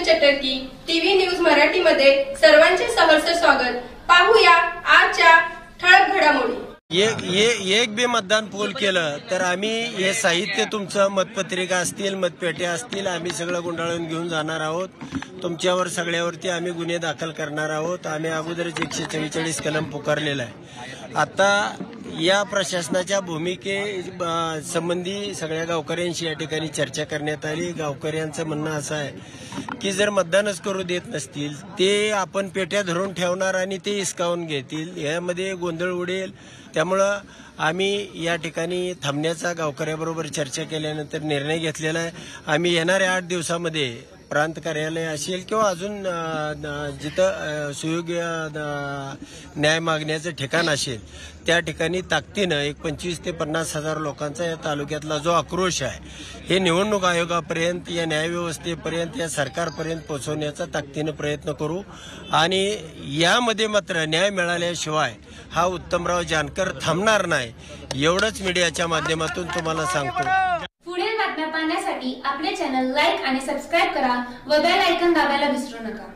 Bhushan चटर्की TV news Marathi मध्ये सर्वांचे सहर्ष स्वागत। पाहूया आजच्या ठळक घडामोडी। एक बी मतदान पोल केलं तर आम्ही हे साहित्य तुमचं मतपत्रिका असतील मतपेट्या असतील आम्ही सगळं गुंडाळून घेऊन जाणार आहोत। तुमच्यावर सगळ्यावरती आम्ही गुन्हे दाखल करणार आहोत। आम्ही अगोदरच 144 कलम पुकारलेला आहे। आता या प्रशासनाच्या भूमिके संबंधी सगळ्या गावकऱ्यांशी या ठिकाणी चर्चा करण्यात आली। गावकऱ्यांचं म्हणणं असं आहे की जर मतदानच करू देत नसतील ते आपण पेट्या धरून ठेवणार आणि ते हिसकावून घेतील, यामध्ये गोंधळ उडेल। त्यामुळं आम्ही या ठिकाणी थांबण्याचा गावकऱ्याबरोबर चर्चा केल्यानंतर निर्णय घेतलेला आहे। आम्ही येणाऱ्या 8 दिवसामध्ये प्रांत कार्यालय असेल किंवा अजून जिथं सुयोग्य न्याय मागण्याचं ठिकाण असेल त्या ठिकाणी ताकदीनं 25 ते 50 हजार लोकांचा या तालुक्यातला जो आक्रोश आहे हे निवडणूक आयोगापर्यंत, या न्यायव्यवस्थेपर्यंत, या सरकारपर्यंत पोहोचवण्याचा ताकदीनं प्रयत्न करू। आणि यामध्ये मात्र न्याय मिळाल्याशिवाय हा उत्तमराव जानकर थांबणार नाही, एवढंच मीडियाच्या माध्यमातून तुम्हाला सांगतो। पुढील बातम्या पाहण्यासाठी आपले चॅनल लाईक आणि सबस्क्राईब करा व बेल आयकॉन दाबायला विसरू नका।